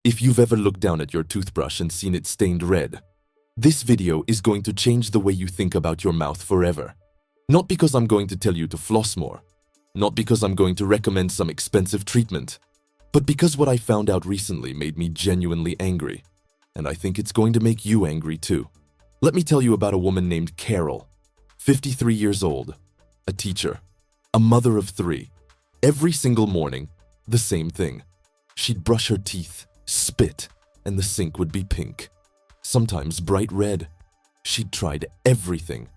If you've ever looked down at your toothbrush and seen it stained red, this video is going to change the way you think about your mouth forever. Not because I'm going to tell you to floss more, not because I'm going to recommend some expensive treatment, but because what I found out recently made me genuinely angry, and I think it's going to make you angry too. Let me tell you about a woman named Carol, 53 years old, a teacher, a mother of 3. Every single morning, the same thing. She'd brush her teeth, spit, and the sink would be pink, sometimes bright red. She'd tried everything: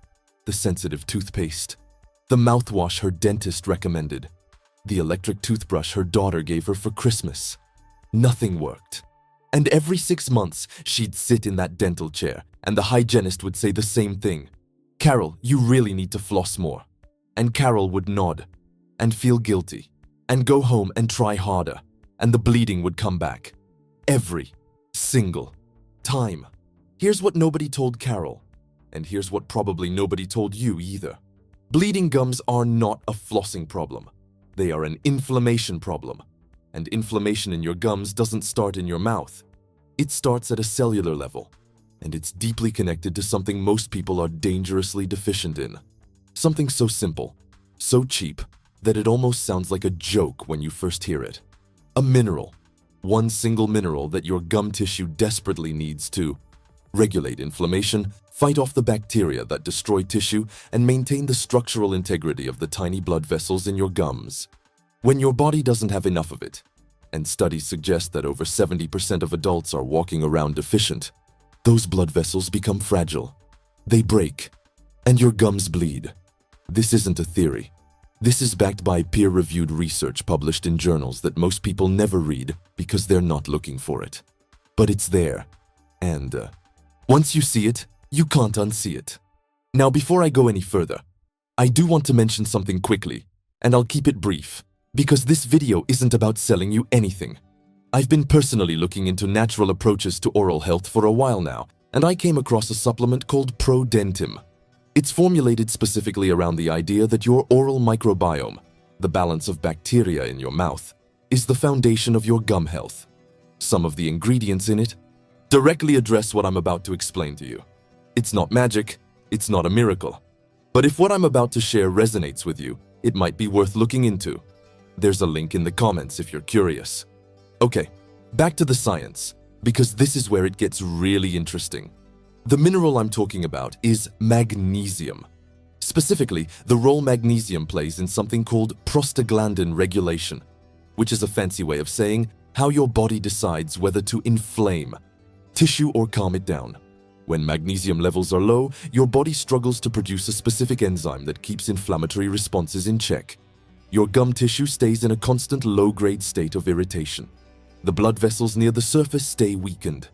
the sensitive toothpaste, the mouthwash her dentist recommended, the electric toothbrush her daughter gave her for Christmas. Nothing worked. And every 6 months, she'd sit in that dental chair, and the hygienist would say the same thing: "Carol, you really need to floss more." And Carol would nod and feel guilty and go home and try harder, and the bleeding would come back. Every single time. Here's what nobody told Carol, and here's what probably nobody told you either. Bleeding gums are not a flossing problem. They are an inflammation problem. And inflammation in your gums doesn't start in your mouth. It starts at a cellular level, and it's deeply connected to something most people are dangerously deficient in. Something so simple, so cheap, that it almost sounds like a joke when you first hear it. A mineral. One single mineral that your gum tissue desperately needs to regulate inflammation, fight off the bacteria that destroy tissue, and maintain the structural integrity of the tiny blood vessels in your gums. When your body doesn't have enough of it, and studies suggest that over 70% of adults are walking around deficient, those blood vessels become fragile. They break, and your gums bleed. This isn't a theory. This is backed by peer-reviewed research published in journals that most people never read because they're not looking for it. But it's there, and once you see it, you can't unsee it. Now, before I go any further, I do want to mention something quickly, and I'll keep it brief, because this video isn't about selling you anything. I've been personally looking into natural approaches to oral health for a while now, and I came across a supplement called ProDentim. It's formulated specifically around the idea that your oral microbiome, the balance of bacteria in your mouth, is the foundation of your gum health. Some of the ingredients in it directly address what I'm about to explain to you. It's not magic, it's not a miracle. But if what I'm about to share resonates with you, it might be worth looking into. There's a link in the comments if you're curious. Okay, back to the science, because this is where it gets really interesting. The mineral I'm talking about is magnesium. Specifically, the role magnesium plays in something called prostaglandin regulation, which is a fancy way of saying how your body decides whether to inflame tissue or calm it down. When magnesium levels are low, your body struggles to produce a specific enzyme that keeps inflammatory responses in check. Your gum tissue stays in a constant low-grade state of irritation. The blood vessels near the surface stay weakened,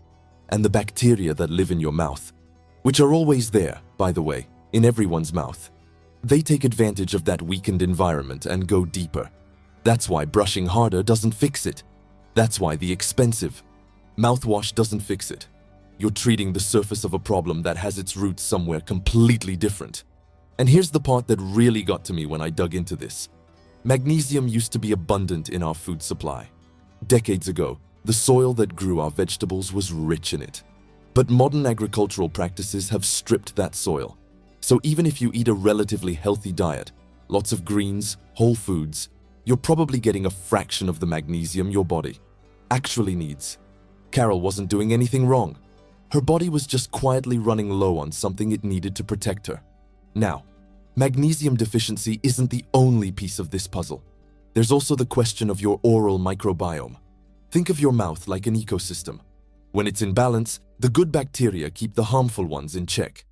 and the bacteria that live in your mouth, which are always there, by the way, in everyone's mouth, they take advantage of that weakened environment and go deeper. That's why brushing harder doesn't fix it. That's why the expensive mouthwash doesn't fix it. You're treating the surface of a problem that has its roots somewhere completely different. And here's the part that really got to me when I dug into this. Magnesium used to be abundant in our food supply. Decades ago, the soil that grew our vegetables was rich in it. But modern agricultural practices have stripped that soil. So even if you eat a relatively healthy diet, lots of greens, whole foods, you're probably getting a fraction of the magnesium your body actually needs. Carol wasn't doing anything wrong. Her body was just quietly running low on something it needed to protect her. Now, magnesium deficiency isn't the only piece of this puzzle. There's also the question of your oral microbiome. Think of your mouth like an ecosystem. When it's in balance, the good bacteria keep the harmful ones in check.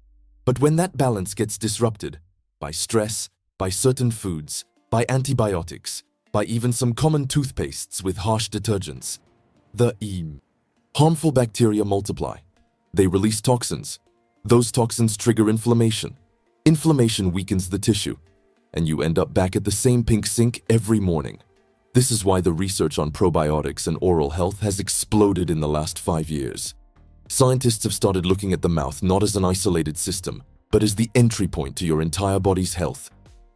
But when that balance gets disrupted, by stress, by certain foods, by antibiotics, by even some common toothpastes with harsh detergents, the harmful bacteria multiply. They release toxins. Those toxins trigger inflammation. Inflammation weakens the tissue, and you end up back at the same pink sink every morning. This is why the research on probiotics and oral health has exploded in the last 5 years. Scientists have started looking at the mouth not as an isolated system, but as the entry point to your entire body's health.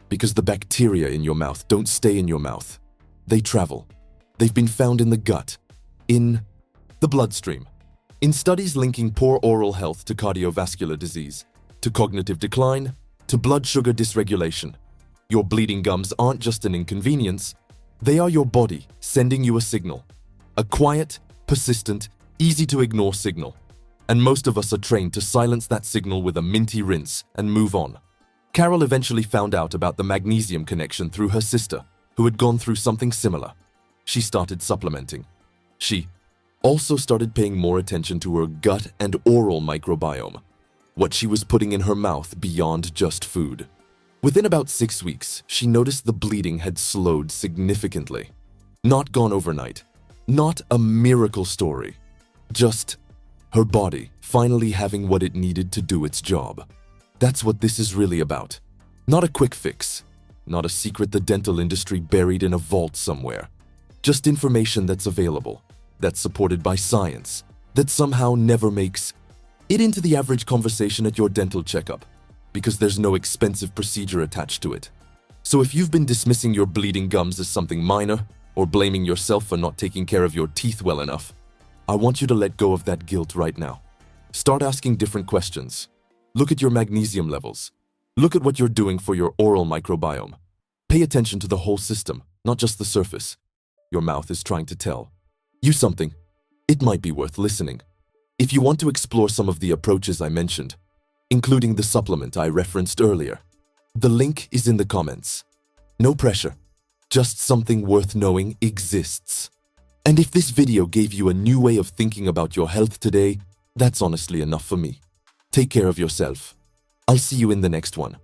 Because the bacteria in your mouth don't stay in your mouth. They travel. They've been found in the gut, in The bloodstream. In studies linking poor oral health to cardiovascular disease, to cognitive decline, to blood sugar dysregulation, your bleeding gums aren't just an inconvenience, they are your body sending you a signal. A quiet, persistent, easy-to-ignore signal. And most of us are trained to silence that signal with a minty rinse and move on. Carol eventually found out about the magnesium connection through her sister, who had gone through something similar. She started supplementing. She also started paying more attention to her gut and oral microbiome, what she was putting in her mouth beyond just food. Within about 6 weeks, she noticed the bleeding had slowed significantly. Not gone overnight. Not a miracle story. Just her body finally having what it needed to do its job. That's what this is really about. Not a quick fix. Not a secret the dental industry buried in a vault somewhere. Just information that's available, that's supported by science, that somehow never makes it into the average conversation at your dental checkup, because there's no expensive procedure attached to it. So if you've been dismissing your bleeding gums as something minor, or blaming yourself for not taking care of your teeth well enough, I want you to let go of that guilt right now. Start asking different questions. Look at your magnesium levels. Look at what you're doing for your oral microbiome. Pay attention to the whole system, not just the surface. Your mouth is trying to tell you something. It might be worth listening. If you want to explore some of the approaches I mentioned, including the supplement I referenced earlier, the link is in the comments. No pressure. Just something worth knowing exists. And if this video gave you a new way of thinking about your health today, that's honestly enough for me. Take care of yourself. I'll see you in the next one.